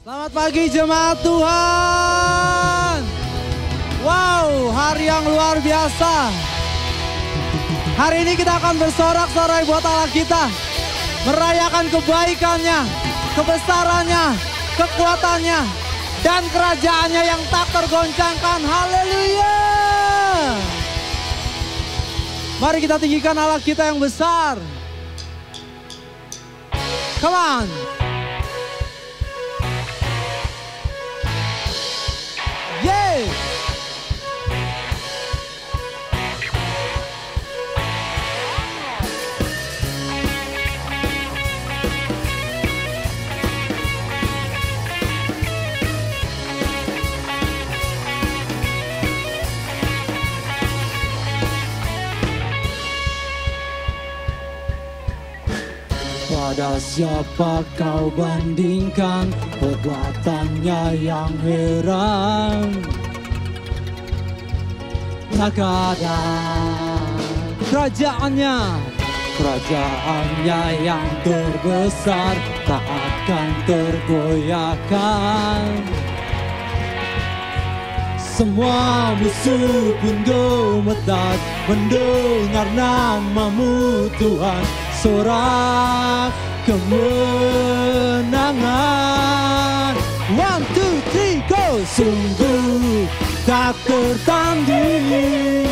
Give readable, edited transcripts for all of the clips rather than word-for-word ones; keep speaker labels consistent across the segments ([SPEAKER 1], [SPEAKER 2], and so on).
[SPEAKER 1] Selamat pagi jemaat Tuhan. Wow, hari yang luar biasa. Hari ini kita akan bersorak-sorai buat Allah kita. Merayakan kebaikannya, kebesarannya, kekuatannya, dan kerajaannya yang tak tergoncangkan. Haleluya. Mari kita tinggikan Allah kita yang besar. Come on. Yeay. Pada siapa kau bandingkan perbuatannya yang heran? Tak ada kerajaannya yang terbesar tak akan tergoyahkan. Semua musuh pun gemetar mendengar namamu Tuhan. Sorak kemenangan. 1, 2, 3, go. Sungguh tak tertanding,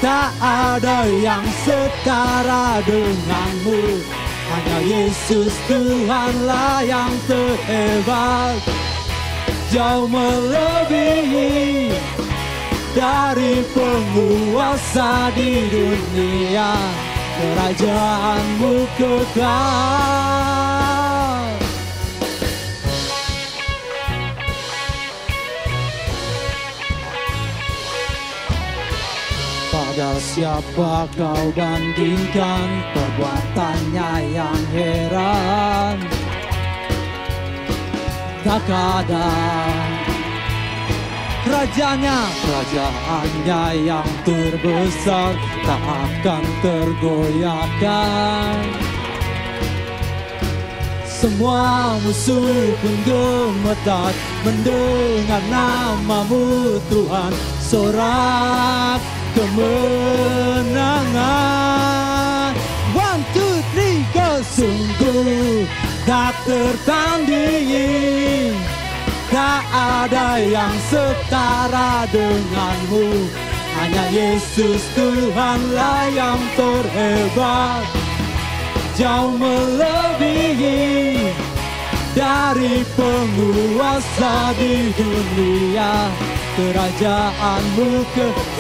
[SPEAKER 1] tak ada yang setara denganmu. Hanya Yesus Tuhanlah yang terhebat, jauh melebihi dari penguasa di dunia. Kerajaanmu kekal. Pada siapa kau bandingkan perbuatannya yang heran? Tak ada kerajaannya yang terbesar tak akan tergoyahkan. Semua musuh pun gemetar mendengar namamu Tuhan. Sorak kemenangan. 1, 2, 3, go. Sungguh tak tertanding, tak ada yang setara denganmu. Hanya Yesus Tuhanlah yang terhebat, jauh melebihi dari penguasa di dunia. Kerajaanmu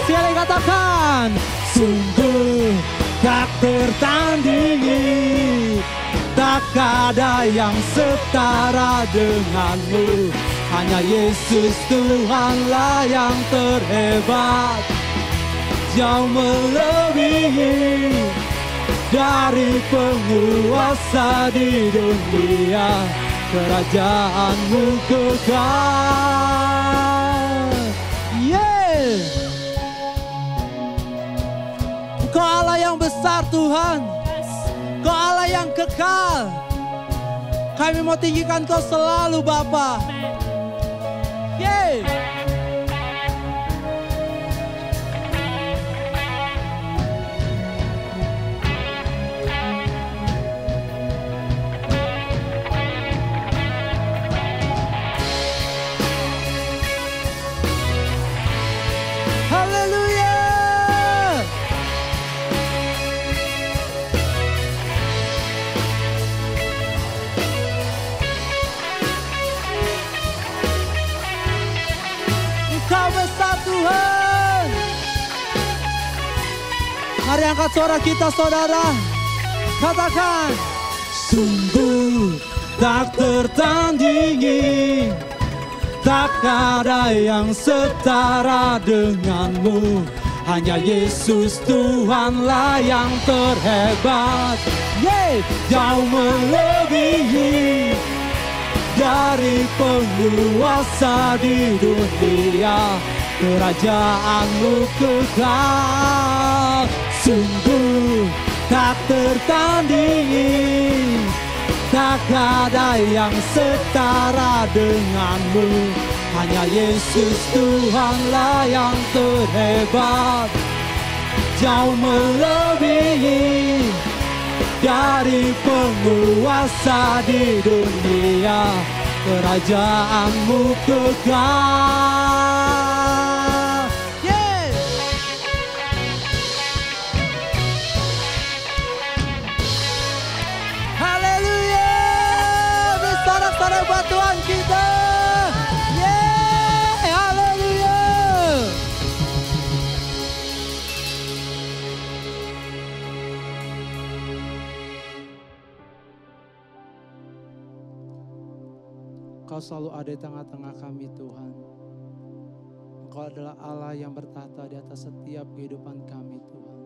[SPEAKER 1] sekali katakan, sungguh tak tertandingi, tak ada yang setara denganmu. Hanya Yesus Tuhanlah yang terhebat, jauh melebihi dari penguasa di dunia. Kerajaanmu kekal. Yeah. Engkau Allah yang besar Tuhan, Engkau Allah yang kekal. Kami mau tinggikan Kau selalu Bapa. Yeay. Haleluya. Engkau besar Tuhan. Mari angkat suara kita saudara. Katakan, sungguh tak tertandingi, tak ada yang setara denganmu. Hanya Yesus Tuhanlah yang terhebat, jauh melebihi dari penguasa di dunia. Kerajaanmu kekal, sungguh tak tertandingi, Tak ada yang setara denganmu. Hanya Yesus Tuhanlah yang terhebat, jauh melebihi dari penguasa di dunia. Kerajaanmu kekal. Yes. Haleluya. Bersorak-sorak buat Tuhan kita. Yeah. Haleluya. Engkau selalu ada di tengah-tengah kami, Tuhan. Engkau adalah Allah yang bertahta di atas setiap kehidupan kami, Tuhan.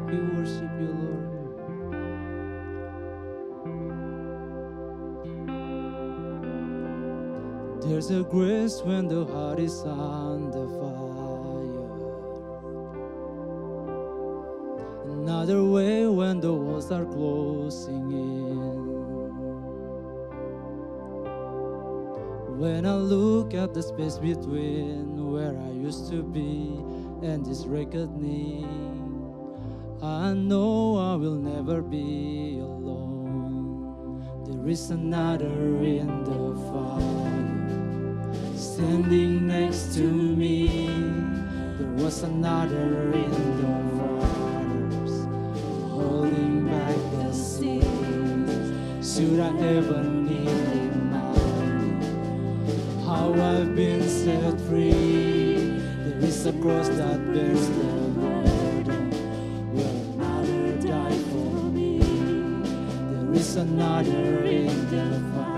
[SPEAKER 1] We worship you, Lord. There's a grace when the heart is under fire. Another way when the walls are closing in. When I look at the space between where I used to be and this reckoning, I know I will never be alone. There is another in the fire, standing next to me. There was another in the waters, holding back the seas. Should I ever need reminding how I've been set free? There is a cross that bears the burden, where another died for me. There is another in the fire.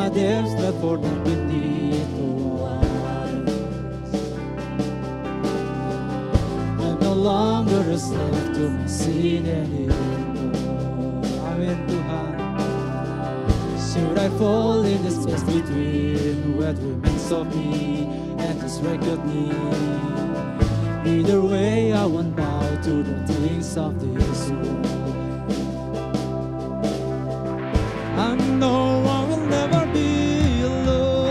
[SPEAKER 1] Depths that for them beneath the waters. I'm no longer a slave to my sin anymore. Amen, Tuhan. Should I fall in the space between what remains of me and this reckoning? Either way, I won't bow to the things of this world. I know I will never be alone.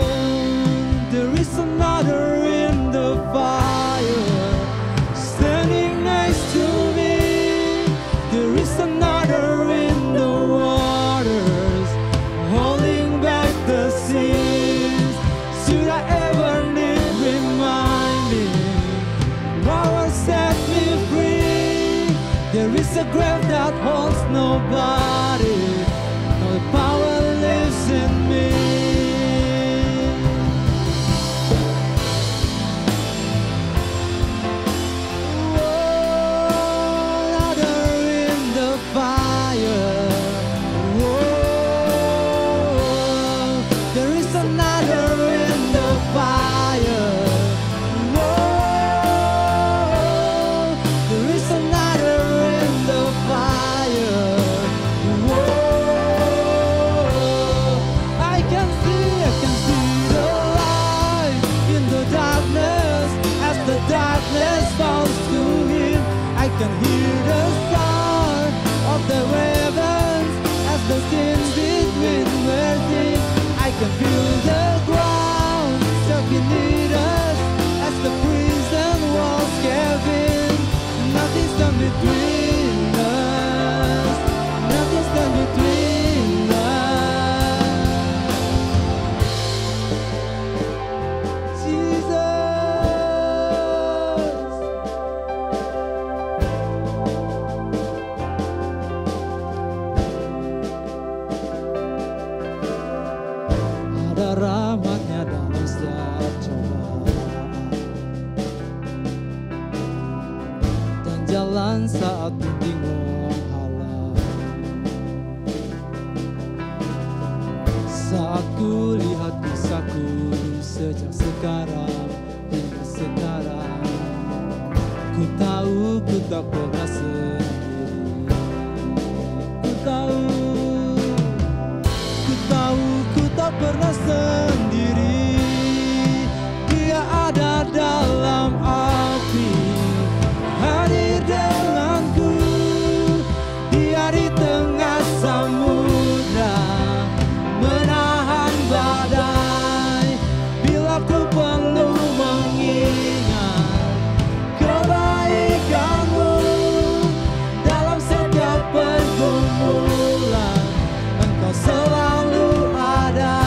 [SPEAKER 1] There is another in the fire, standing next to me. There is another in the waters, holding back the seas. Should I ever need reminding, what will set me free? There is a grave that holds nobody. The power lives in me. Oh, another in the fire. Oh, there is another in the fire. Oh, there is another in the fire. I can see the light in the darkness as the darkness falls to him. I can hear the sound of the ravens as the sin between mercy. I can feel the ground stuck beneath us as the prison walls cave in. Nothing's done between us. Nothing's done between us. Jesus. Ada rahmatnya dalam setiap cobaan dan jalan saat bingung halang. Saat ku lihat sejak sekarang hingga sekarang. Ku tahu ku tak pernah sendiri. Ku tahu ku tak pernah sendiri. Dia ada dalam api, hadir denganku. Dia di tengah samudra, menahan badai. Bila ku perlu mengingat kebaikanmu, dalam setiap pergumulan Engkau selalu ada.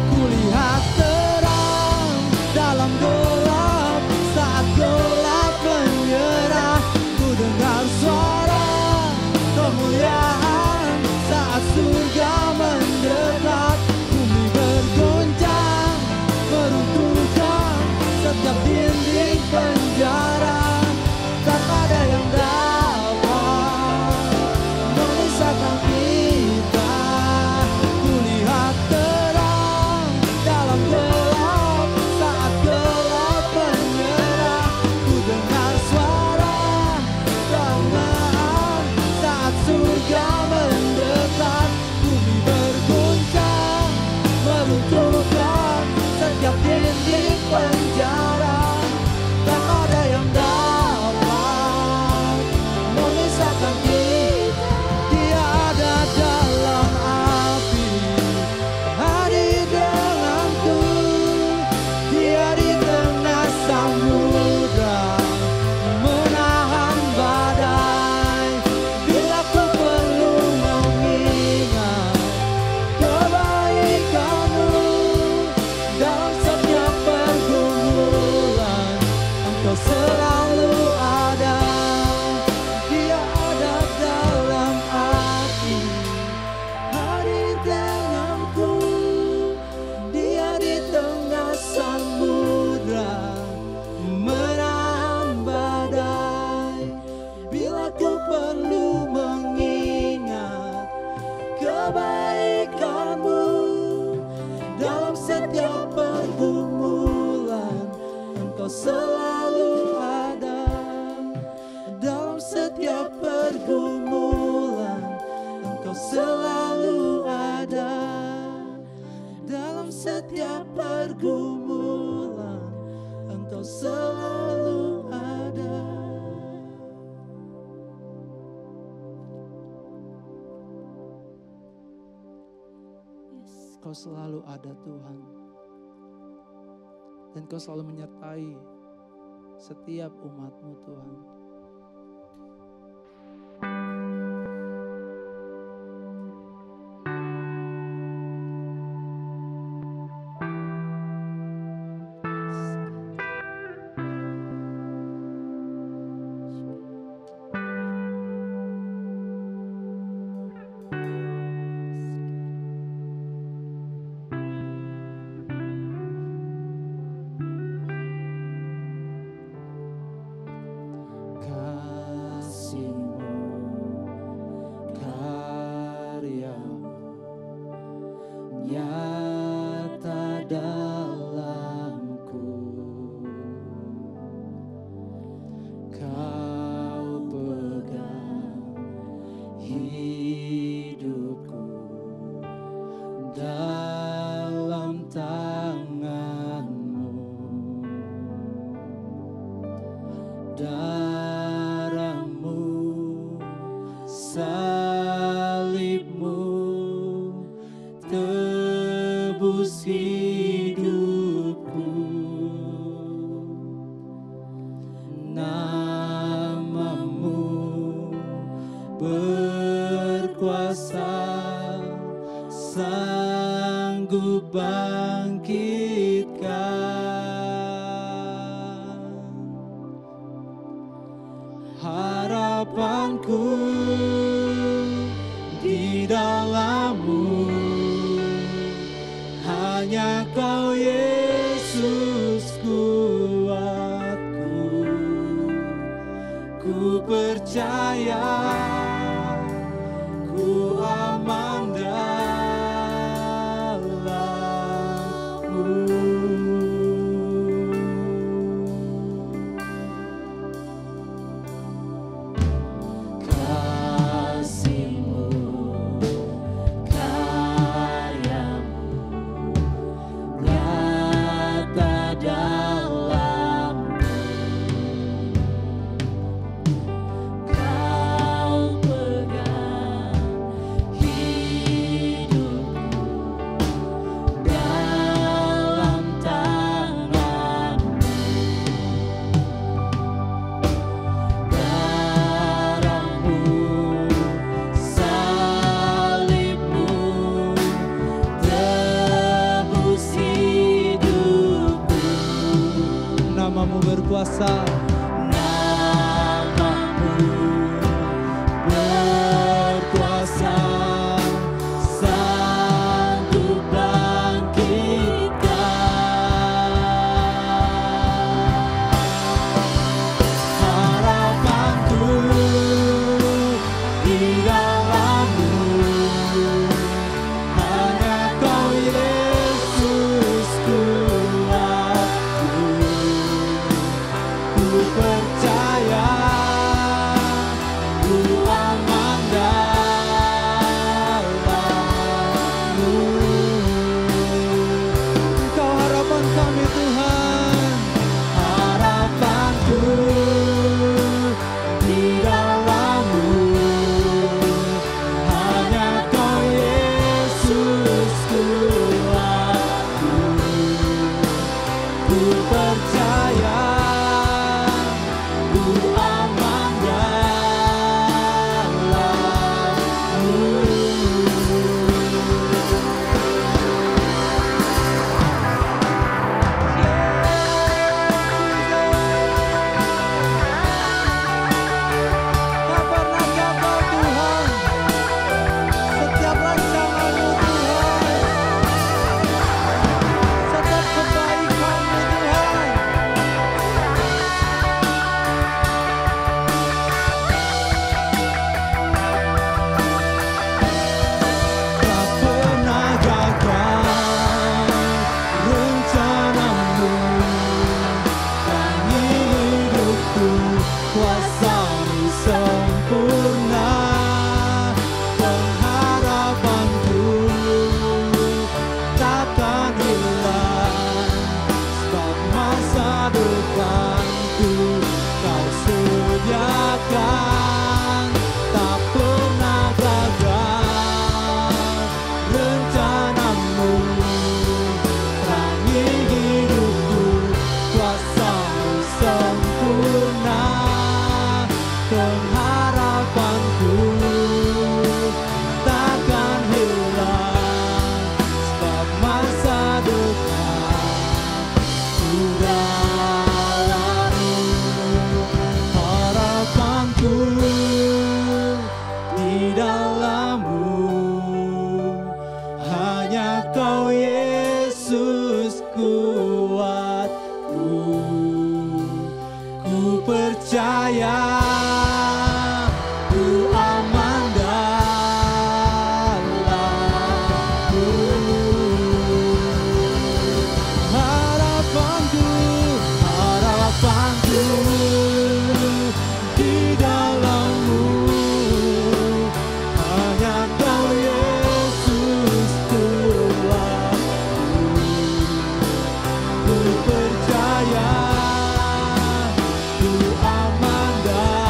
[SPEAKER 1] Kulihat terang dalam gelap, saat gelap menyerah. Ku dengar suara kemuliaan saat surga mendekat. Bumi bergoncang, meruntuhkan setiap dinding penjara. Tak ada yang dapat memisahkan kita. Kulihat terang dalam gelap, saat gelap menyerah. Ku dengar suara kemenangan saat surga mendekat. Bumi bergoncang, meruntuhkan setiap dinding penjara. Tak ada yang dapat memisahkan kita. Dia ada dalam api, hadir denganku. Dia di tengah samudra, menahan badai. Bila ku perlu mengingat kebaikanmu, dalam setiap pergumulan Engkau selalu ada. Dia ada dalam hati, hadir denganku. Dia di tengah samudra, menahan badai. Bila ku perlu mengingat kebaikanmu, dalam setiap pergumulan Engkau selalu ada. Dalam setiap pergumulan Engkau selalu ada. Dalam setiap pergumulan Engkau selalu ada. Kau selalu ada Tuhan, dan Kau selalu menyertai setiap umat-Mu Tuhan. berkuasa.
[SPEAKER 2] Namamu berkuasa, sanggup bangkitkan. Harapanku di dalam-Mu, hanya Kau Yesus kuatku. Ku percaya, ku aman dalam-Mu.
[SPEAKER 1] Engkau harapan kami Tuhan.
[SPEAKER 2] Harapanku di dalam-Mu, hanya Kau Yesus kuatku. Ku percaya, ku aman dalam-Mu.
[SPEAKER 1] Tak pernah gagal Tuhan. Setiap rancangan-Mu Tuhan, setiap kebaikan-Mu Tuhan.
[SPEAKER 2] Tak pernah gagal rencana-Mu, kami hidupku kuasa-Mu sempurna. Pengharapanku takkan hilang, sebab masa depanku Kau sediakan. Tak pernah gagal rencana-Mu, terangi hidupku kuasa-Mu sempurna. Pengharapanku takkan hilang, sebab masa depan ku dalam-Mu. Harapanku di dalam-Mu, hanya Kau Yesus kuatku. Ku percaya, ku aman dalam-Mu. Harapanku, harapanku di dalam-Mu, hanya Kau Yesus kuatku. Ku percaya, ku aman dalam-Mu.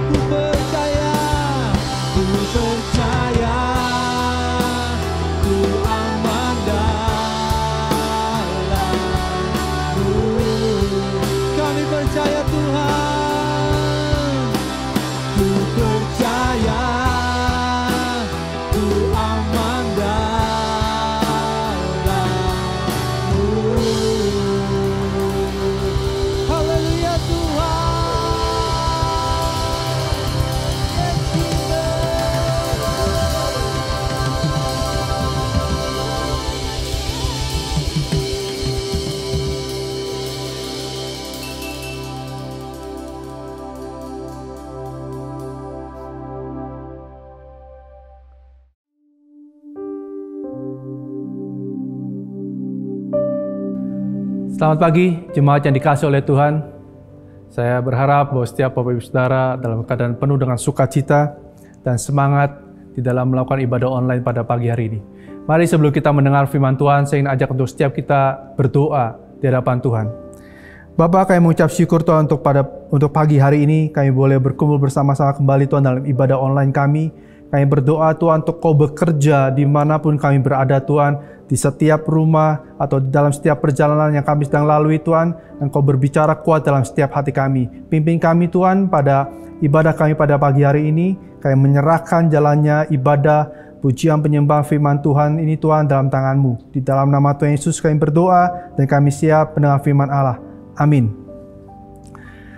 [SPEAKER 2] Ku percaya, ku percaya, ku aman dalam-Mu.
[SPEAKER 1] Kami percaya Tuhan.
[SPEAKER 2] Ku percaya, ku aman dalam-Mu.
[SPEAKER 1] Haleluya
[SPEAKER 3] Selamat pagi, jemaat yang dikasihi oleh Tuhan. Saya berharap bahwa setiap Bapak Ibu Saudara dalam keadaan penuh dengan sukacita dan semangat di dalam melakukan ibadah online pada pagi hari ini. Mari sebelum kita mendengar firman Tuhan, saya ingin ajak untuk setiap kita berdoa di hadapan Tuhan. Bapak, kami mengucap syukur Tuhan untuk pagi hari ini, kami boleh berkumpul bersama-sama kembali Tuhan dalam ibadah online kami. Kami berdoa Tuhan untuk Kau bekerja dimanapun kami berada Tuhan, di setiap rumah atau dalam setiap perjalanan yang kami sedang lalui Tuhan, dan Kau berbicara kuat dalam setiap hati kami. Pimpin kami Tuhan pada ibadah kami pada pagi hari ini, kami menyerahkan jalannya ibadah pujian penyembah firman Tuhan ini Tuhan dalam tangan-Mu. Di dalam nama Tuhan Yesus kami berdoa dan kami siap mendengar firman Allah. Amin.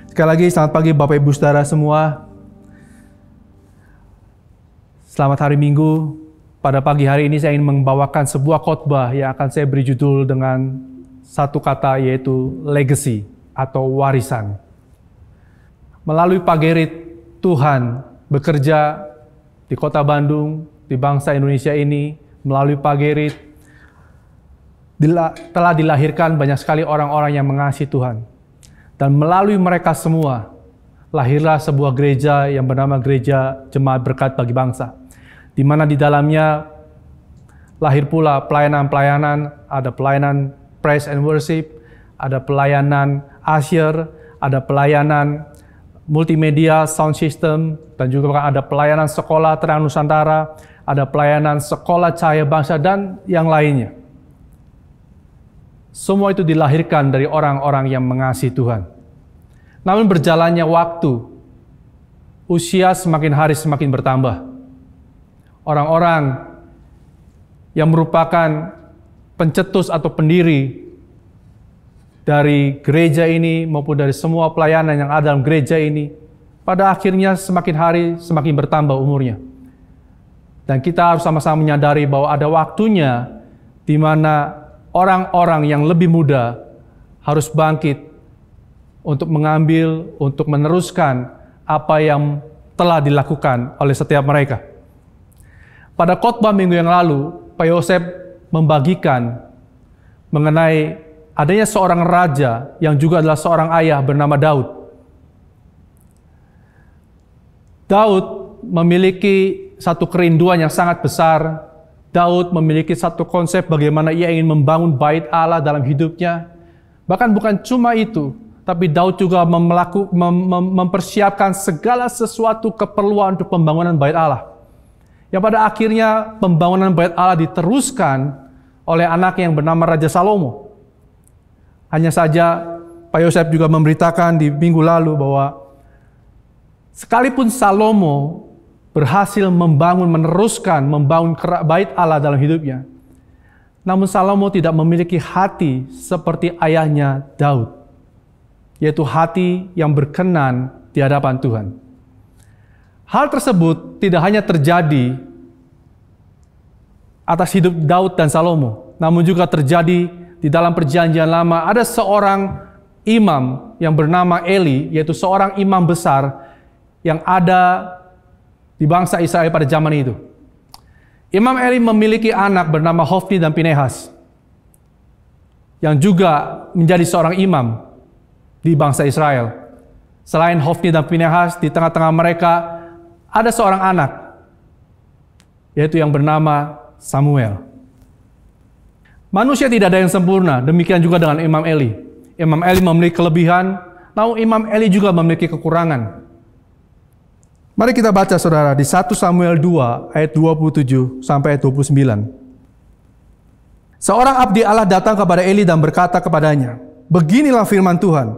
[SPEAKER 3] Sekali lagi selamat pagi Bapak Ibu Saudara semua. Selamat hari Minggu. Pada pagi hari ini saya ingin membawakan sebuah khotbah yang akan saya beri judul dengan satu kata, yaitu legacy atau warisan. Melalui pagerit Tuhan bekerja di kota Bandung, di bangsa Indonesia ini, melalui pagerit telah dilahirkan banyak sekali orang-orang yang mengasihi Tuhan. Dan melalui mereka semua, lahirlah sebuah gereja yang bernama Gereja Jemaat Berkat Bagi Bangsa, di mana di dalamnya lahir pula pelayanan-pelayanan, ada pelayanan praise and worship, ada pelayanan asyir, ada pelayanan multimedia, sound system, dan juga ada pelayanan sekolah Terang Nusantara, ada pelayanan sekolah Cahaya Bangsa, dan yang lainnya. Semua itu dilahirkan dari orang-orang yang mengasihi Tuhan. Namun berjalannya waktu, usia semakin hari semakin bertambah. Orang-orang yang merupakan pencetus atau pendiri dari gereja ini maupun dari semua pelayanan yang ada dalam gereja ini, pada akhirnya semakin hari semakin bertambah umurnya. Dan kita harus sama-sama menyadari bahwa ada waktunya di mana orang-orang yang lebih muda harus bangkit untuk mengambil, untuk meneruskan apa yang telah dilakukan oleh setiap mereka. Pada khotbah minggu yang lalu, Pak Yosef membagikan mengenai adanya seorang raja yang juga adalah seorang ayah bernama Daud. Daud memiliki satu kerinduan yang sangat besar. Daud memiliki satu konsep bagaimana ia ingin membangun bait Allah dalam hidupnya. Bahkan bukan cuma itu, tapi Daud juga mempersiapkan segala sesuatu keperluan untuk pembangunan bait Allah. Yang pada akhirnya pembangunan bait Allah diteruskan oleh anaknya yang bernama Raja Salomo. Hanya saja Pak Yosef juga memberitakan di minggu lalu bahwa sekalipun Salomo berhasil meneruskan membangun bait Allah dalam hidupnya, namun Salomo tidak memiliki hati seperti ayahnya Daud, yaitu hati yang berkenan di hadapan Tuhan. Hal tersebut tidak hanya terjadi atas hidup Daud dan Salomo, namun juga terjadi di dalam perjanjian lama. Ada seorang imam yang bernama Eli, yaitu seorang imam besar yang ada di bangsa Israel pada zaman itu. Imam Eli memiliki anak bernama Hofni dan Pinehas, yang juga menjadi seorang imam di bangsa Israel. Selain Hofni dan Pinehas, di tengah-tengah mereka ada seorang anak, yaitu yang bernama Samuel. Manusia tidak ada yang sempurna, demikian juga dengan Imam Eli. Imam Eli memiliki kelebihan, namun Imam Eli juga memiliki kekurangan. Mari kita baca saudara di 1 Samuel 2 ayat 27 sampai ayat 29. Seorang abdi Allah datang kepada Eli dan berkata kepadanya, "Beginilah firman Tuhan,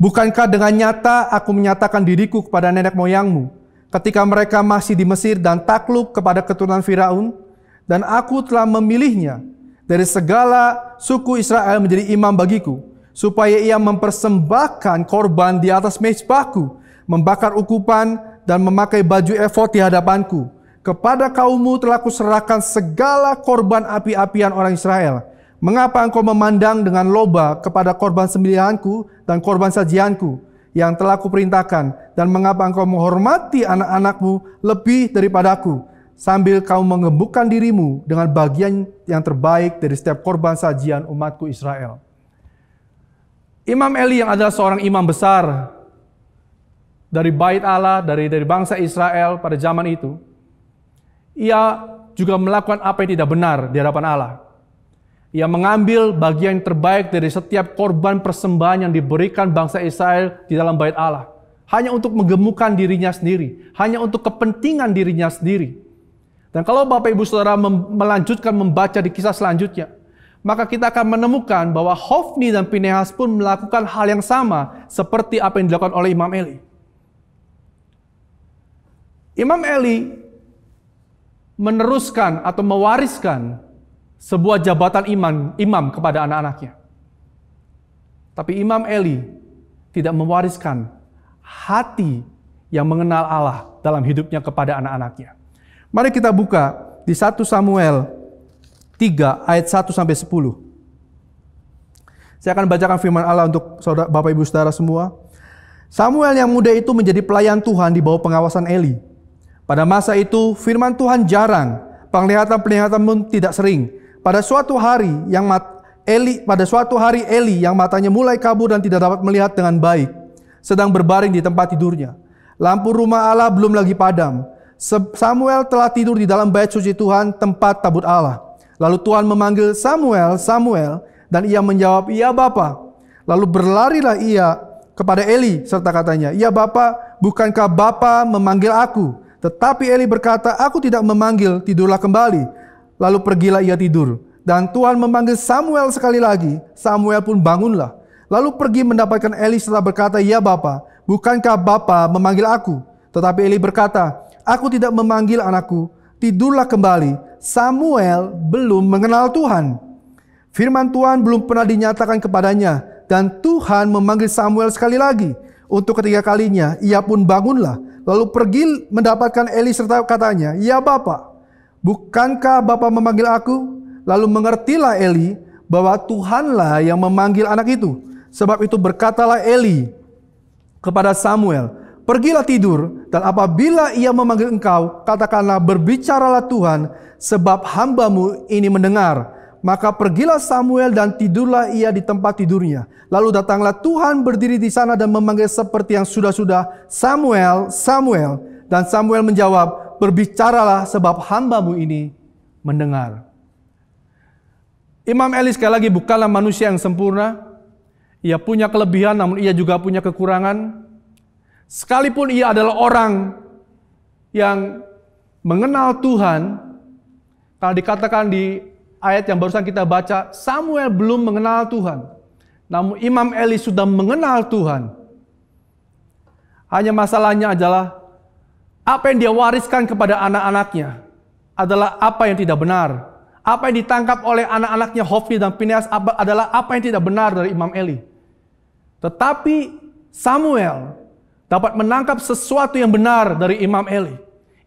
[SPEAKER 3] bukankah dengan nyata aku menyatakan diriku kepada nenek moyangmu, ketika mereka masih di Mesir dan takluk kepada keturunan Firaun, dan aku telah memilihnya dari segala suku Israel menjadi imam bagiku, supaya ia mempersembahkan korban di atas mezbahku, membakar ukupan, dan memakai baju efod di hadapanku. Kepada kaummu telah kuserahkan segala korban api-apian orang Israel. Mengapa engkau memandang dengan loba kepada korban sembelihanku dan korban sajianku yang telah kuperintahkan? Dan mengapa engkau menghormati anak-anakmu lebih daripadaku, sambil kau mengembukkan dirimu dengan bagian yang terbaik dari setiap korban sajian umatku Israel?" Imam Eli yang adalah seorang imam besar dari bait Allah, dari bangsa Israel pada zaman itu, ia juga melakukan apa yang tidak benar di hadapan Allah. Ia mengambil bagian yang terbaik dari setiap korban persembahan yang diberikan bangsa Israel di dalam bait Allah, hanya untuk menggemukkan dirinya sendiri, hanya untuk kepentingan dirinya sendiri. Dan kalau Bapak Ibu Saudara melanjutkan membaca di kisah selanjutnya, maka kita akan menemukan bahwa Hofni dan Pinehas pun melakukan hal yang sama seperti apa yang dilakukan oleh Imam Eli. Imam Eli meneruskan atau mewariskan sebuah jabatan imam kepada anak-anaknya. Tapi Imam Eli tidak mewariskan hati yang mengenal Allah dalam hidupnya kepada anak-anaknya. Mari kita buka di 1 Samuel 3 ayat 1 sampai 10. Saya akan bacakan firman Allah untuk saudara, Bapak Ibu Saudara semua. Samuel yang muda itu menjadi pelayan Tuhan di bawah pengawasan Eli. Pada masa itu firman Tuhan jarang, penglihatan-penglihatan pun tidak sering. Pada suatu hari Eli yang matanya mulai kabur dan tidak dapat melihat dengan baik, sedang berbaring di tempat tidurnya. Lampu rumah Allah belum lagi padam. Samuel telah tidur di dalam bait suci Tuhan, tempat tabut Allah. Lalu Tuhan memanggil Samuel, Samuel, dan ia menjawab, "Ya Bapa." Lalu berlarilah ia kepada Eli serta katanya, "Ya Bapa, bukankah Bapa memanggil aku?" Tetapi Eli berkata, "Aku tidak memanggil, tidurlah kembali." Lalu pergilah ia tidur. Dan Tuhan memanggil Samuel sekali lagi. Samuel pun bangunlah. Lalu pergi mendapatkan Eli serta berkata, "Ya Bapa, bukankah Bapa memanggil aku?" Tetapi Eli berkata, "Aku tidak memanggil anakku, tidurlah kembali." Samuel belum mengenal Tuhan. Firman Tuhan belum pernah dinyatakan kepadanya. Dan Tuhan memanggil Samuel sekali lagi. Untuk ketiga kalinya, ia pun bangunlah. Lalu pergi mendapatkan Eli serta katanya, "Ya Bapa, bukankah Bapa memanggil aku?" Lalu mengertilah Eli bahwa Tuhanlah yang memanggil anak itu. Sebab itu berkatalah Eli kepada Samuel, "Pergilah tidur, dan apabila ia memanggil engkau, katakanlah, berbicaralah Tuhan, sebab hamba-Mu ini mendengar." Maka pergilah Samuel dan tidurlah ia di tempat tidurnya. Lalu datanglah Tuhan berdiri di sana dan memanggil seperti yang sudah-sudah, "Samuel, Samuel." Dan Samuel menjawab, "Berbicaralah sebab hamba-Mu ini mendengar." Imam Eli sekali lagi bukanlah manusia yang sempurna. Ia punya kelebihan namun ia juga punya kekurangan. Sekalipun ia adalah orang yang mengenal Tuhan, kalau dikatakan di ayat yang barusan kita baca, Samuel belum mengenal Tuhan. Namun Imam Eli sudah mengenal Tuhan. Hanya masalahnya adalah apa yang dia wariskan kepada anak-anaknya adalah apa yang tidak benar. Apa yang ditangkap oleh anak-anaknya Hofni dan Pinehas adalah apa yang tidak benar dari Imam Eli. Tetapi Samuel dapat menangkap sesuatu yang benar dari Imam Eli.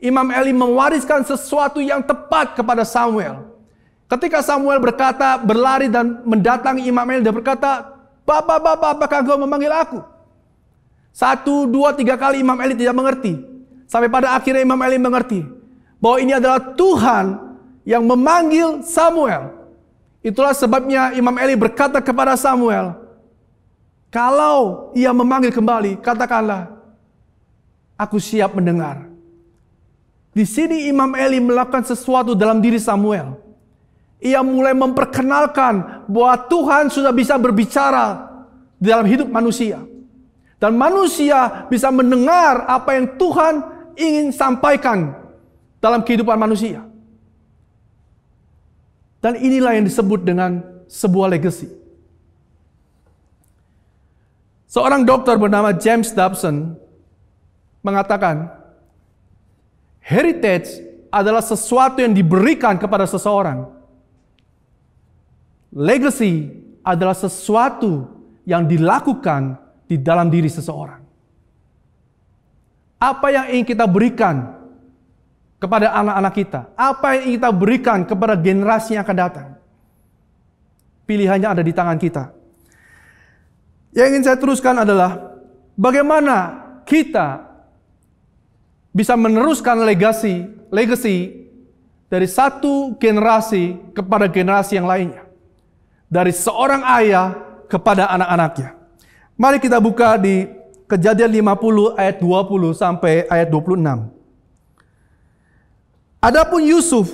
[SPEAKER 3] Imam Eli mewariskan sesuatu yang tepat kepada Samuel. Ketika Samuel berlari dan mendatangi Imam Eli dan berkata, "Bapa, apakah engkau memanggil aku?" 1, 2, 3 kali Imam Eli tidak mengerti. Sampai pada akhirnya Imam Eli mengerti bahwa ini adalah Tuhan yang memanggil Samuel. Itulah sebabnya Imam Eli berkata kepada Samuel, "Kalau ia memanggil kembali, katakanlah, aku siap mendengar." Di sini Imam Eli melakukan sesuatu dalam diri Samuel. Ia mulai memperkenalkan bahwa Tuhan sudah bisa berbicara di dalam hidup manusia. Dan manusia bisa mendengar apa yang Tuhan ingin sampaikan dalam kehidupan manusia. Dan inilah yang disebut dengan sebuah legacy. Seorang dokter bernama James Dobson mengatakan, heritage adalah sesuatu yang diberikan kepada seseorang. Legacy adalah sesuatu yang dilakukan di dalam diri seseorang. Apa yang ingin kita berikan kepada anak-anak kita? Apa yang ingin kita berikan kepada generasi yang akan datang? Pilihannya ada di tangan kita. Yang ingin saya teruskan adalah bagaimana kita bisa meneruskan legacy dari satu generasi kepada generasi yang lainnya. Dari seorang ayah kepada anak-anaknya. Mari kita buka di Kejadian 50 ayat 20 sampai ayat 26. Adapun Yusuf,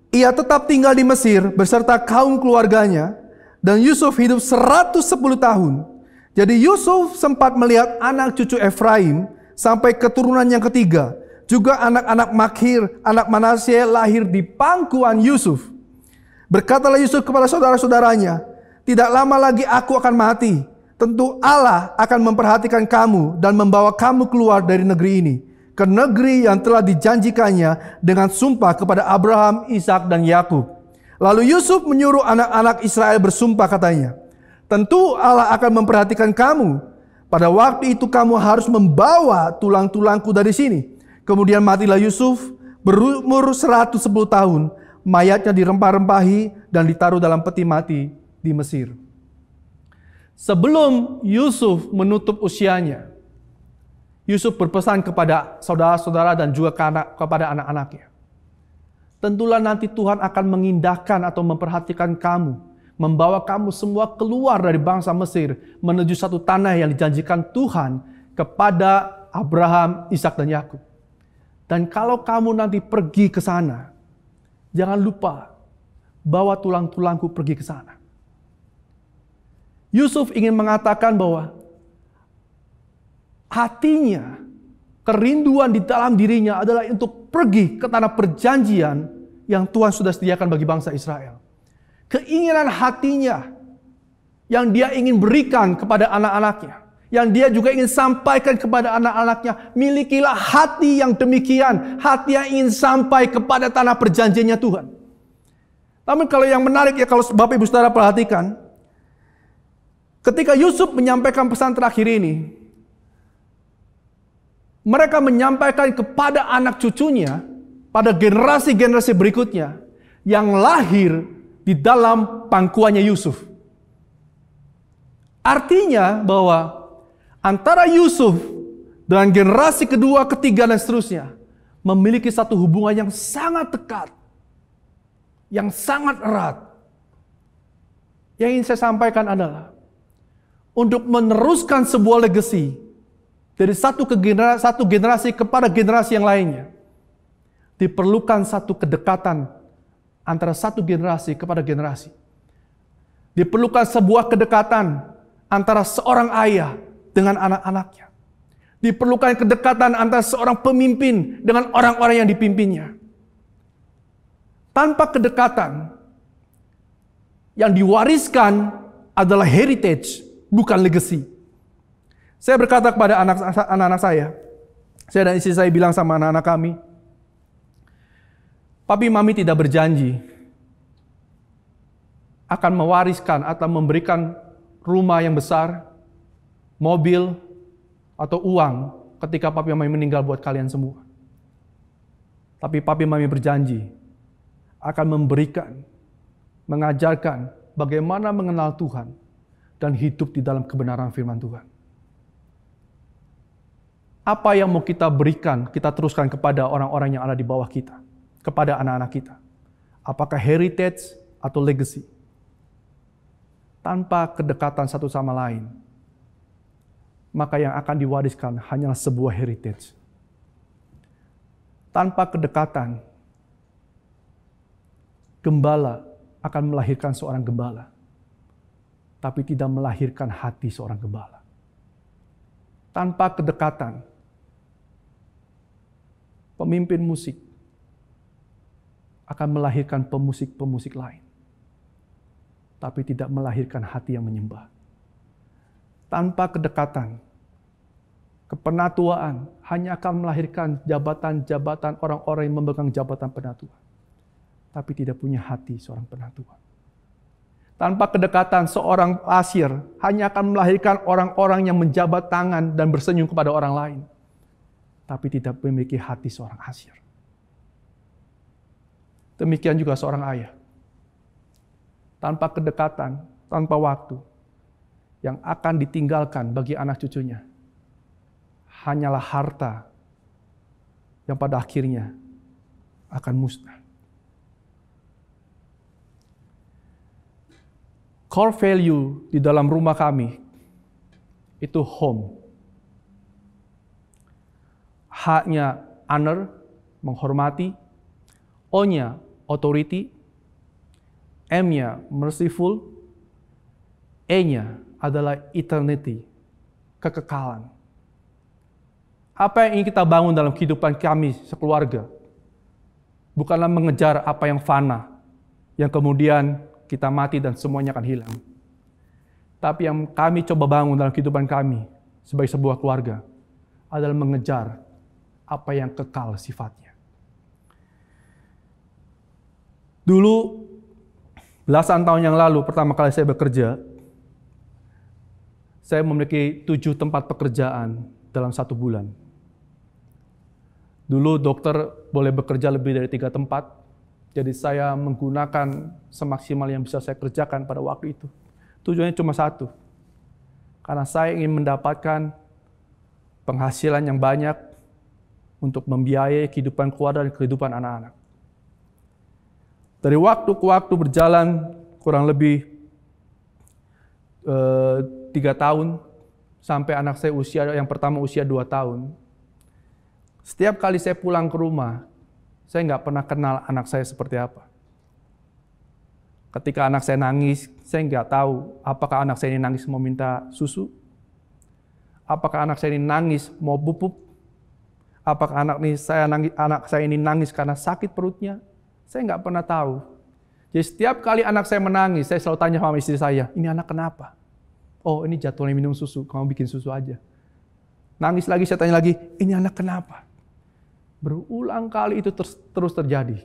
[SPEAKER 3] ia tetap tinggal di Mesir beserta kaum keluarganya, dan Yusuf hidup 110 tahun. Jadi Yusuf sempat melihat anak cucu Efraim sampai keturunan yang ketiga. Juga anak-anak Makhir, anak Manasye lahir di pangkuan Yusuf. Berkatalah Yusuf kepada saudara-saudaranya, "Tidak lama lagi aku akan mati. Tentu Allah akan memperhatikan kamu dan membawa kamu keluar dari negeri ini. ke negeri yang telah dijanjikannya dengan sumpah kepada Abraham, Ishak, dan Yakub. Lalu Yusuf menyuruh anak-anak Israel bersumpah katanya, tentu Allah akan memperhatikan kamu. Pada waktu itu kamu harus membawa tulang-tulangku dari sini. Kemudian matilah Yusuf berumur 110 tahun. Mayatnya dirempah-rempahi dan ditaruh dalam peti mati di Mesir. Sebelum Yusuf menutup usianya, Yusuf berpesan kepada saudara-saudara dan juga kepada anak-anaknya. Tentulah nanti Tuhan akan mengindahkan atau memperhatikan kamu, membawa kamu semua keluar dari bangsa Mesir menuju satu tanah yang dijanjikan Tuhan kepada Abraham, Ishak, dan Yakub. Dan kalau kamu nanti pergi ke sana, jangan lupa bawa tulang-tulangku pergi ke sana. Yusuf ingin mengatakan bahwa hatinya, kerinduan di dalam dirinya adalah untuk pergi ke tanah perjanjian yang Tuhan sudah sediakan bagi bangsa Israel. Keinginan hatinya yang dia ingin berikan kepada anak-anaknya, yang dia juga ingin sampaikan kepada anak-anaknya, milikilah hati yang demikian, hati yang ingin sampai kepada tanah perjanjiannya Tuhan. Namun kalau yang menarik ya, kalau Bapak Ibu Saudara perhatikan, ketika Yusuf menyampaikan pesan terakhir ini, mereka menyampaikan kepada anak cucunya, pada generasi-generasi berikutnya, yang lahir di dalam pangkuannya Yusuf. Artinya bahwa antara Yusuf dengan generasi kedua, ketiga, dan seterusnya, memiliki satu hubungan yang sangat dekat, yang sangat erat. Yang ingin saya sampaikan adalah, untuk meneruskan sebuah legacy, dari satu generasi kepada generasi yang lainnya, diperlukan satu kedekatan antara satu generasi kepada generasi. Diperlukan sebuah kedekatan antara seorang ayah dengan anak-anaknya. Diperlukan kedekatan antara seorang pemimpin dengan orang-orang yang dipimpinnya. Tanpa kedekatan, yang diwariskan adalah heritage, bukan legacy. Saya berkata kepada anak-anak saya dan istri saya bilang sama anak-anak kami, Papi Mami tidak berjanji akan mewariskan atau memberikan rumah yang besar, mobil, atau uang ketika Papi Mami meninggal buat kalian semua. Tapi Papi Mami berjanji akan memberikan, mengajarkan bagaimana mengenal Tuhan dan hidup di dalam kebenaran firman Tuhan. Apa yang mau kita berikan, kita teruskan kepada orang-orang yang ada di bawah kita, kepada anak-anak kita. Apakah heritage atau legacy? Tanpa kedekatan satu sama lain, maka yang akan diwariskan hanyalah sebuah heritage. Tanpa kedekatan, gembala akan melahirkan seorang gembala, tapi tidak melahirkan hati seorang gembala. Tanpa kedekatan, pemimpin musik akan melahirkan pemusik-pemusik lain, tapi tidak melahirkan hati yang menyembah. Tanpa kedekatan, kepenatuaan hanya akan melahirkan jabatan-jabatan orang-orang yang memegang jabatan penatuan, tapi tidak punya hati seorang penatuan. Tanpa kedekatan, seorang pasir hanya akan melahirkan orang-orang yang menjabat tangan dan bersenyum kepada orang lain, tapi tidak memiliki hati seorang asir. Demikian juga seorang ayah. Tanpa kedekatan, tanpa waktu, yang akan ditinggalkan bagi anak cucunya hanyalah harta yang pada akhirnya akan musnah. Core value di dalam rumah kami itu home. H-nya honor, menghormati. O-nya authority. M-nya merciful. E-nya adalah eternity, kekekalan. Apa yang ingin kita bangun dalam kehidupan kami sekeluarga bukanlah mengejar apa yang fana, yang kemudian kita mati dan semuanya akan hilang. Tapi yang kami coba bangun dalam kehidupan kami sebagai sebuah keluarga adalah mengejar apa yang kekal sifatnya. Dulu, belasan tahun yang lalu, pertama kali saya bekerja, saya memiliki 7 tempat pekerjaan dalam 1 bulan. Dulu dokter boleh bekerja lebih dari 3 tempat, jadi saya menggunakan semaksimal yang bisa saya kerjakan pada waktu itu. Tujuannya cuma satu, karena saya ingin mendapatkan penghasilan yang banyak untuk membiayai kehidupan keluarga dan kehidupan anak-anak. Dari waktu ke waktu berjalan kurang lebih 3 tahun, sampai anak saya yang pertama usia 2 tahun. Setiap kali saya pulang ke rumah, saya nggak pernah kenal anak saya seperti apa. Ketika anak saya nangis, saya nggak tahu apakah anak saya ini nangis mau minta susu, apakah anak saya ini nangis mau pupuk, apakah anak saya ini nangis karena sakit perutnya. Saya nggak pernah tahu. Jadi setiap kali anak saya menangis, saya selalu tanya sama istri saya, ini anak kenapa? Oh, ini jadwalnya minum susu, kamu bikin susu aja. Nangis lagi, saya tanya lagi, ini anak kenapa? Berulang kali itu terus terjadi.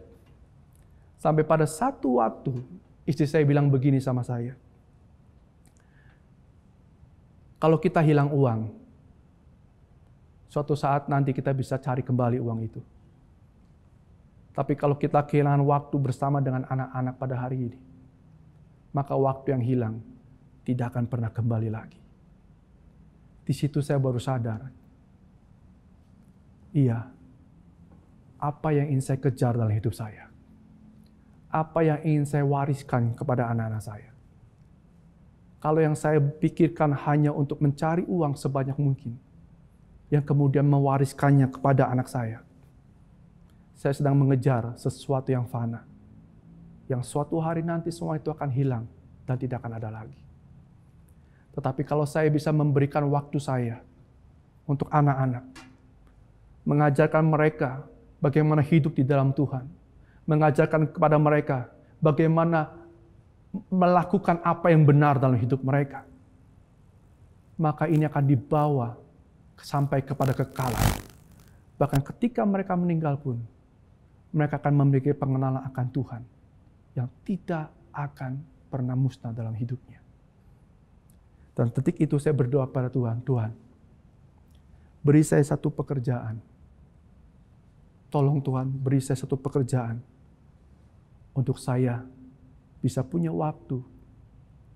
[SPEAKER 3] Sampai pada satu waktu, istri saya bilang begini sama saya. Kalau kita hilang uang, suatu saat nanti kita bisa cari kembali uang itu. Tapi kalau kita kehilangan waktu bersama dengan anak-anak pada hari ini, maka waktu yang hilang tidak akan pernah kembali lagi. Di situ saya baru sadar, iya, apa yang ingin saya kejar dalam hidup saya? Apa yang ingin saya wariskan kepada anak-anak saya? Kalau yang saya pikirkan hanya untuk mencari uang sebanyak mungkin, yang kemudian mewariskannya kepada anak saya sedang mengejar sesuatu yang fana, yang suatu hari nanti semua itu akan hilang dan tidak akan ada lagi. Tetapi kalau saya bisa memberikan waktu saya untuk anak-anak, mengajarkan mereka bagaimana hidup di dalam Tuhan, mengajarkan kepada mereka bagaimana melakukan apa yang benar dalam hidup mereka, maka ini akan dibawa sampai kepada kekalan. Bahkan ketika mereka meninggal pun, mereka akan memiliki pengenalan akan Tuhan yang tidak akan pernah musnah dalam hidupnya. Dan detik itu saya berdoa pada Tuhan, Tuhan, beri saya satu pekerjaan. Tolong Tuhan, beri saya satu pekerjaan untuk saya bisa punya waktu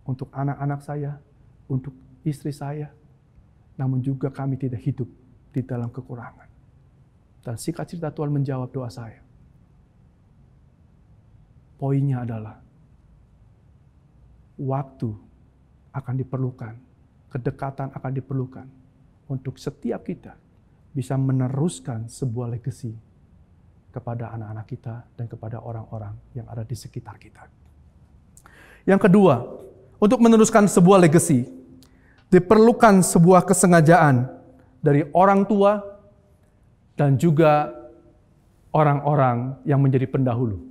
[SPEAKER 3] untuk anak-anak saya, untuk istri saya, namun juga kami tidak hidup di dalam kekurangan. Dan singkat cerita Tuhan menjawab doa saya. Poinnya adalah waktu akan diperlukan, kedekatan akan diperlukan untuk setiap kita bisa meneruskan sebuah legacy kepada anak-anak kita dan kepada orang-orang yang ada di sekitar kita. Yang kedua, untuk meneruskan sebuah legacy, diperlukan sebuah kesengajaan dari orang tua dan juga orang-orang yang menjadi pendahulu.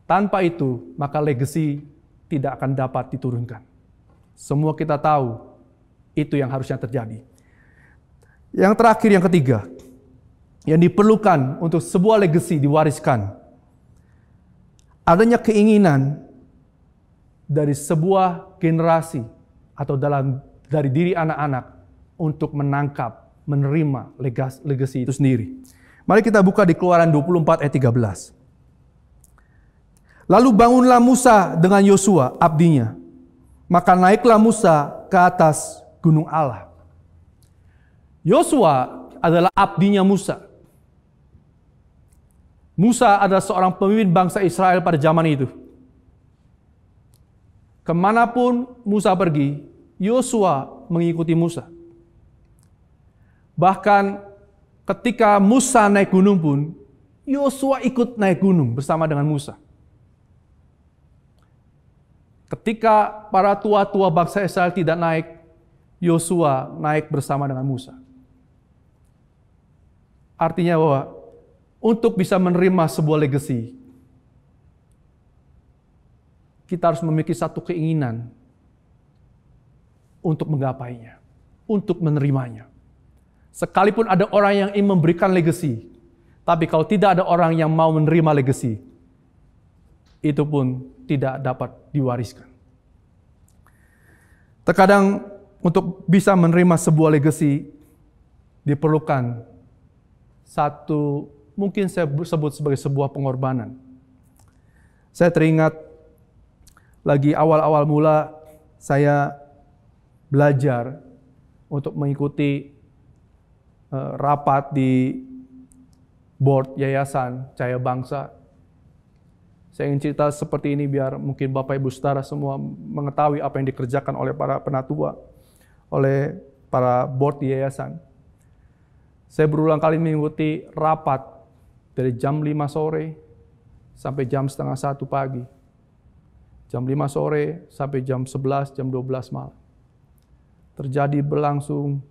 [SPEAKER 3] Tanpa itu, maka legacy tidak akan dapat diturunkan. Semua kita tahu, itu yang harusnya terjadi. Yang terakhir, yang ketiga, yang diperlukan untuk sebuah legacy diwariskan, adanya keinginan dari sebuah generasi atau dari diri anak-anak untuk menangkap, menerima legacy itu sendiri. Mari kita buka di Keluaran 24 ayat 13. Lalu bangunlah Musa dengan Yosua, abdinya. Maka naiklah Musa ke atas gunung Allah. Yosua adalah abdinya Musa. Musa adalah seorang pemimpin bangsa Israel pada zaman itu. Kemanapun Musa pergi, Yosua mengikuti Musa. Bahkan ketika Musa naik gunung pun, Yosua ikut naik gunung bersama dengan Musa. Ketika para tua-tua bangsa Israel tidak naik, Yosua naik bersama dengan Musa. Artinya bahwa untuk bisa menerima sebuah legacy, kita harus memiliki satu keinginan untuk menggapainya, untuk menerimanya. Sekalipun ada orang yang ingin memberikan legacy, tapi kalau tidak ada orang yang mau menerima legacy, itu pun tidak dapat diwariskan. Terkadang untuk bisa menerima sebuah legacy, diperlukan satu, mungkin saya sebut sebagai sebuah pengorbanan. Saya teringat lagi awal-awal mula saya belajar untuk mengikuti rapat di board Yayasan Cahaya Bangsa. Saya ingin cerita seperti ini biar mungkin Bapak Ibu Saudara semua mengetahui apa yang dikerjakan oleh para penatua, oleh para board di yayasan. Saya berulang kali mengikuti rapat dari jam 5 sore sampai jam setengah 1 pagi. Jam 5 sore sampai jam 11, jam 12 malam. Terjadi berlangsung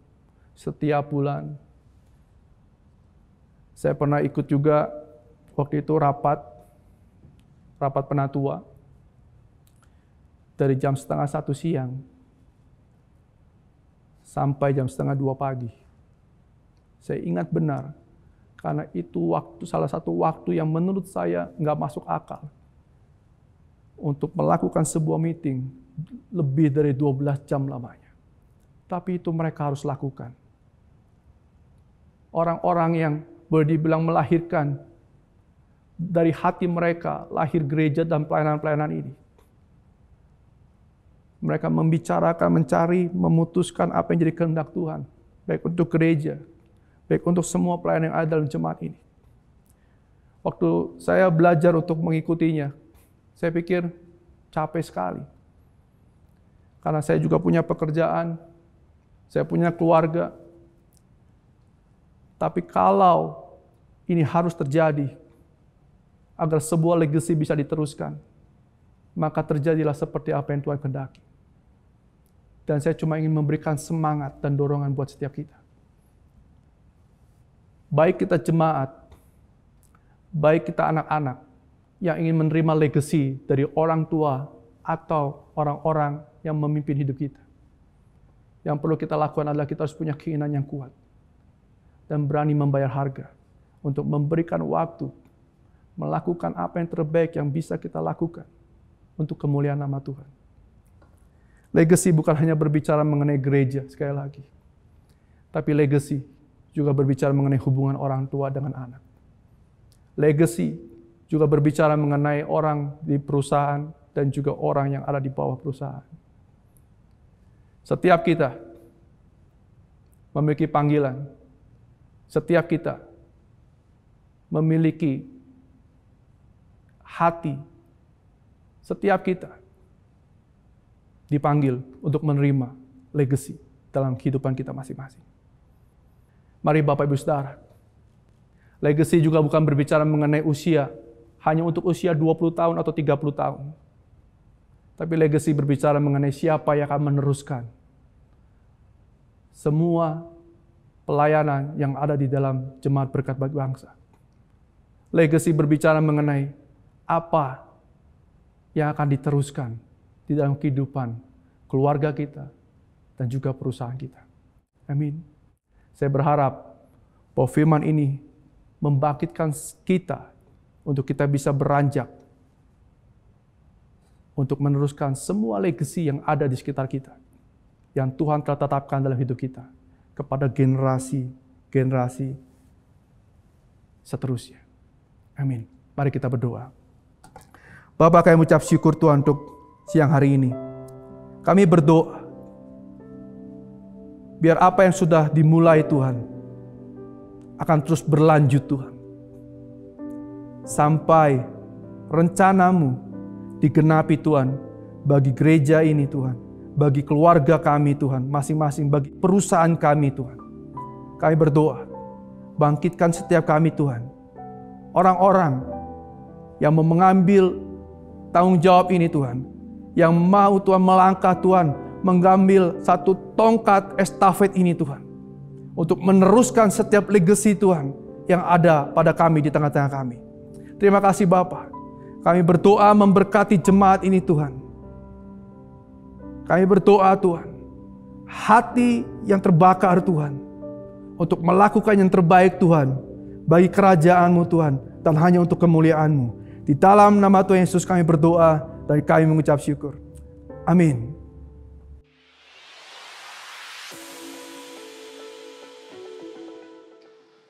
[SPEAKER 3] setiap bulan. Saya pernah ikut juga waktu itu rapat penatua dari jam setengah 1 siang sampai jam setengah 2 pagi. Saya ingat benar, karena itu salah satu waktu yang menurut saya nggak masuk akal. Untuk melakukan sebuah meeting lebih dari 12 jam lamanya. Tapi itu mereka harus lakukan. Orang-orang yang boleh dibilang melahirkan dari hati mereka, lahir gereja dan pelayanan-pelayanan ini. Mereka membicarakan, mencari, memutuskan apa yang jadi kehendak Tuhan. Baik untuk gereja, baik untuk semua pelayanan yang ada dalam jemaat ini. Waktu saya belajar untuk mengikutinya, saya pikir capek sekali. Karena saya juga punya pekerjaan, saya punya keluarga. Tapi kalau ini harus terjadi, agar sebuah legacy bisa diteruskan, maka terjadilah seperti apa yang Tuhan kehendaki. Dan saya cuma ingin memberikan semangat dan dorongan buat setiap kita. Baik kita jemaat, baik kita anak-anak yang ingin menerima legacy dari orang tua atau orang-orang yang memimpin hidup kita. Yang perlu kita lakukan adalah kita harus punya keinginan yang kuat dan berani membayar harga untuk memberikan waktu, melakukan apa yang terbaik yang bisa kita lakukan untuk kemuliaan nama Tuhan. Legacy bukan hanya berbicara mengenai gereja, sekali lagi. Tapi legacy juga berbicara mengenai hubungan orang tua dengan anak. Legacy juga berbicara mengenai orang di perusahaan dan juga orang yang ada di bawah perusahaan. Setiap kita memiliki panggilan. Setiap kita memiliki hati. Setiap kita dipanggil untuk menerima legacy dalam kehidupan kita masing-masing. Mari Bapak Ibu Saudara, legacy juga bukan berbicara mengenai usia, hanya untuk usia 20 tahun atau 30 tahun. Tapi legacy berbicara mengenai siapa yang akan meneruskan semua pelayanan yang ada di dalam Jemaat Berkat Bagi Bangsa. Legacy berbicara mengenai apa yang akan diteruskan di dalam kehidupan keluarga kita dan juga perusahaan kita. Amin. Saya berharap bahwa firman ini membangkitkan kita untuk kita bisa beranjak untuk meneruskan semua legacy yang ada di sekitar kita, yang Tuhan telah tetapkan dalam hidup kita, kepada generasi-generasi seterusnya. Amin. Mari kita berdoa. Bapa, kami mengucap syukur Tuhan untuk siang hari ini. Kami berdoa, biar apa yang sudah dimulai Tuhan, akan terus berlanjut Tuhan. Sampai rencana-Mu digenapi Tuhan, bagi gereja ini Tuhan, bagi keluarga kami Tuhan, masing-masing bagi perusahaan kami Tuhan. Kami berdoa, bangkitkan setiap kami Tuhan. Orang-orang yang mau mengambil tanggung jawab ini Tuhan, yang mau Tuhan melangkah Tuhan, mengambil satu tongkat estafet ini Tuhan, untuk meneruskan setiap legacy Tuhan yang ada pada kami di tengah-tengah kami. Terima kasih Bapa. Kami berdoa memberkati jemaat ini Tuhan. Kami berdoa Tuhan, hati yang terbakar Tuhan, untuk melakukan yang terbaik Tuhan, bagi kerajaan-Mu Tuhan, dan hanya untuk kemuliaan-Mu. Di dalam nama Tuhan Yesus kami berdoa dan kami mengucap syukur. Amin.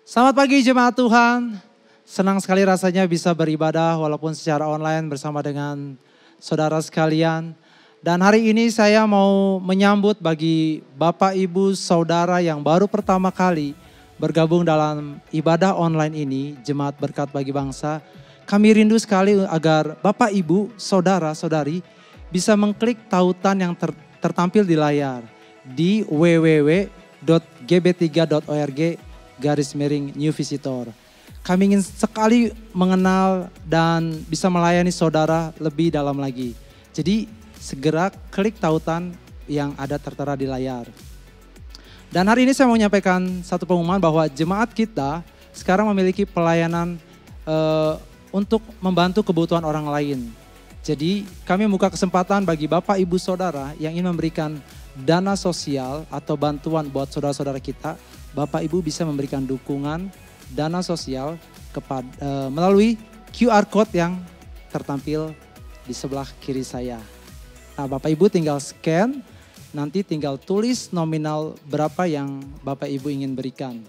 [SPEAKER 1] Selamat pagi jemaat Tuhan. Senang sekali rasanya bisa beribadah walaupun secara online bersama dengan saudara sekalian. Dan hari ini saya mau menyambut bagi Bapak Ibu Saudara yang baru pertama kali bergabung dalam ibadah online ini, Jemaat Berkat Bagi Bangsa. Kami rindu sekali agar Bapak Ibu Saudara Saudari bisa mengklik tautan yang tertampil di layar di www.gb3.org/new visitor. Kami ingin sekali mengenal dan bisa melayani saudara lebih dalam lagi. Jadi segera klik tautan yang ada tertera di layar. Dan hari ini saya mau menyampaikan satu pengumuman bahwa jemaat kita sekarang memiliki pelayanan untuk membantu kebutuhan orang lain. Jadi kami membuka kesempatan bagi Bapak Ibu Saudara yang ingin memberikan dana sosial atau bantuan buat saudara-saudara kita. Bapak Ibu bisa memberikan dukungan dana sosial melalui QR Code yang tertampil di sebelah kiri saya. Nah, Bapak Ibu tinggal scan, nanti tinggal tulis nominal berapa yang Bapak Ibu ingin berikan.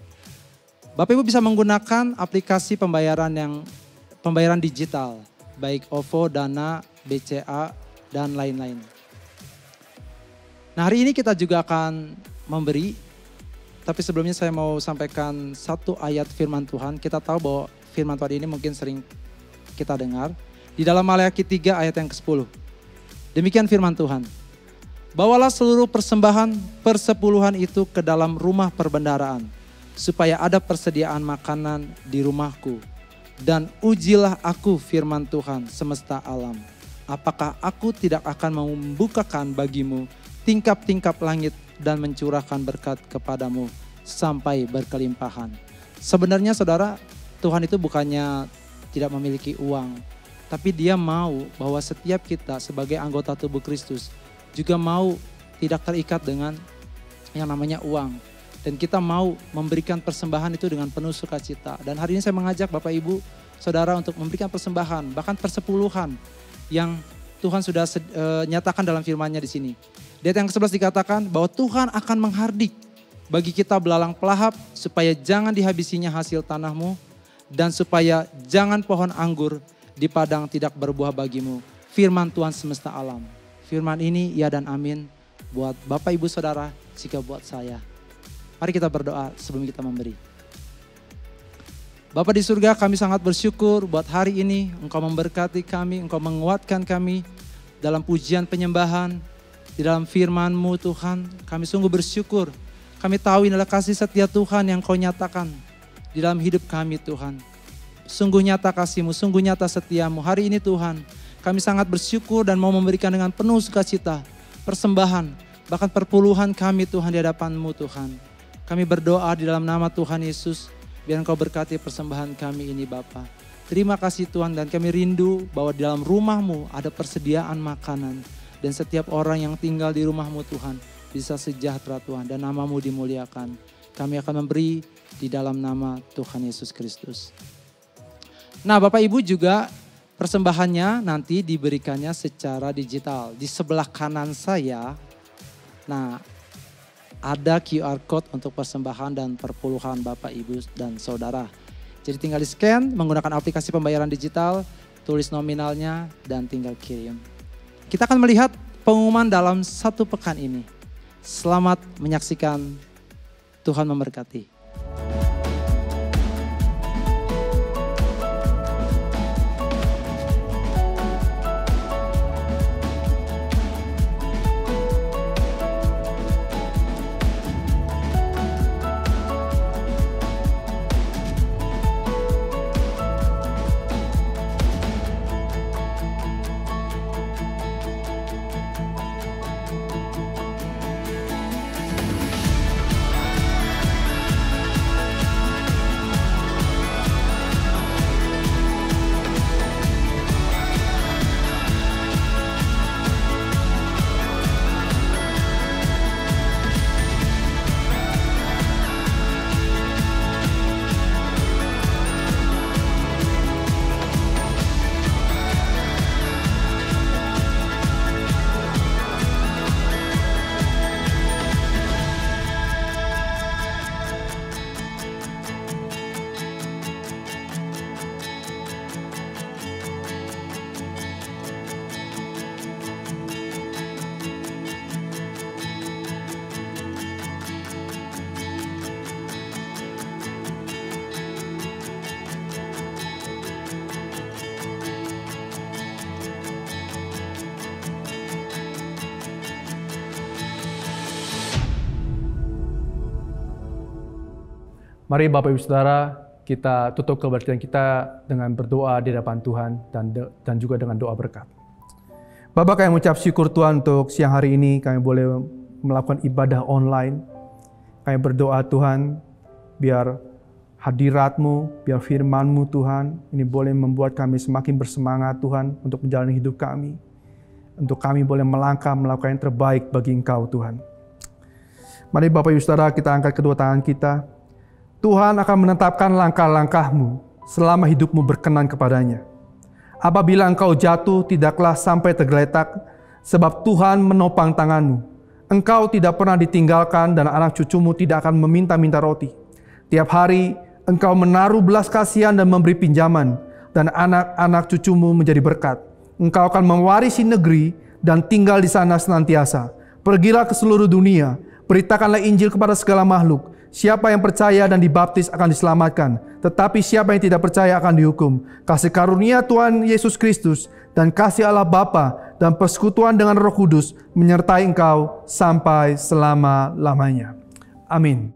[SPEAKER 1] Bapak Ibu bisa menggunakan aplikasi pembayaran digital, baik OVO, Dana, BCA, dan lain-lain. Nah, hari ini kita juga akan memberi. Tapi sebelumnya saya mau sampaikan satu ayat firman Tuhan. Kita tahu bahwa firman Tuhan ini mungkin sering kita dengar. Di dalam Maleakhi 3 ayat yang ke-10. Demikian firman Tuhan. Bawalah seluruh persembahan persepuluhan itu ke dalam rumah perbendaharaan. Supaya ada persediaan makanan di rumahku. Dan ujilah aku firman Tuhan semesta alam. Apakah aku tidak akan membukakan bagimu tingkap-tingkap langit dan mencurahkan berkat kepadamu sampai berkelimpahan. Sebenarnya saudara, Tuhan itu bukannya tidak memiliki uang. Tapi dia mau bahwa setiap kita sebagai anggota tubuh Kristus juga mau tidak terikat dengan yang namanya uang. Dan kita mau memberikan persembahan itu dengan penuh sukacita. Dan hari ini saya mengajak Bapak Ibu Saudara untuk memberikan persembahan, bahkan persepuluhan yang Tuhan sudah nyatakan dalam firman-Nya di sini. Di ayat yang ke-11 dikatakan bahwa Tuhan akan menghardik bagi kita belalang pelahap supaya jangan dihabisinya hasil tanahmu dan supaya jangan pohon anggur di padang tidak berbuah bagimu. Firman Tuhan semesta alam. Firman ini ya dan amin buat Bapak Ibu Saudara, juga buat saya. Mari kita berdoa sebelum kita memberi. Bapa di surga, kami sangat bersyukur buat hari ini Engkau memberkati kami, Engkau menguatkan kami dalam pujian penyembahan. Di dalam firman-Mu Tuhan, kami sungguh bersyukur. Kami tahu inilah kasih setia Tuhan yang Kau nyatakan di dalam hidup kami Tuhan. Sungguh nyata kasih-Mu, sungguh nyata setia-Mu. Hari ini Tuhan, kami sangat bersyukur dan mau memberikan dengan penuh sukacita, persembahan, bahkan perpuluhan kami Tuhan di hadapan-Mu Tuhan. Kami berdoa di dalam nama Tuhan Yesus, biar Engkau berkati persembahan kami ini Bapa. Terima kasih Tuhan, dan kami rindu bahwa di dalam rumah-Mu ada persediaan makanan. Dan setiap orang yang tinggal di rumah-Mu Tuhan bisa sejahtera Tuhan dan nama-Mu dimuliakan. Kami akan memberi di dalam nama Tuhan Yesus Kristus. Nah Bapak Ibu juga persembahannya nanti diberikannya secara digital. Di sebelah kanan saya, nah ada QR Code untuk persembahan dan perpuluhan Bapak Ibu dan Saudara. Jadi tinggal di scan menggunakan aplikasi pembayaran digital, tulis nominalnya dan tinggal kirim. Kita akan melihat pengumuman dalam satu pekan ini. Selamat menyaksikan, Tuhan memberkati.
[SPEAKER 3] Mari Bapak Ibu Saudara, kita tutup kebaktian kita dengan berdoa di hadapan Tuhan dan juga dengan doa berkat. Bapak, kami mengucap syukur Tuhan untuk siang hari ini kami boleh melakukan ibadah online. Kami berdoa Tuhan, biar hadirat-Mu, biar firman-Mu Tuhan, ini boleh membuat kami semakin bersemangat Tuhan untuk menjalani hidup kami. Untuk kami boleh melangkah melakukan yang terbaik bagi Engkau Tuhan. Mari Bapak Ibu Saudara, kita angkat kedua tangan kita. Tuhan akan menetapkan langkah-langkah-Mu selama hidup-Mu berkenan kepadanya. Apabila engkau jatuh, tidaklah sampai tergeletak, sebab Tuhan menopang tangan-Mu. Engkau tidak pernah ditinggalkan dan anak cucu-Mu tidak akan meminta-minta roti. Tiap hari engkau menaruh belas kasihan dan memberi pinjaman, dan anak-anak cucu-Mu menjadi berkat. Engkau akan mewarisi negeri dan tinggal di sana senantiasa. Pergilah ke seluruh dunia, beritakanlah Injil kepada segala makhluk. Siapa yang percaya dan dibaptis akan diselamatkan, tetapi siapa yang tidak percaya akan dihukum. Kasih karunia Tuhan Yesus Kristus dan kasih Allah Bapa dan persekutuan dengan Roh Kudus menyertai engkau sampai selama-lamanya. Amin.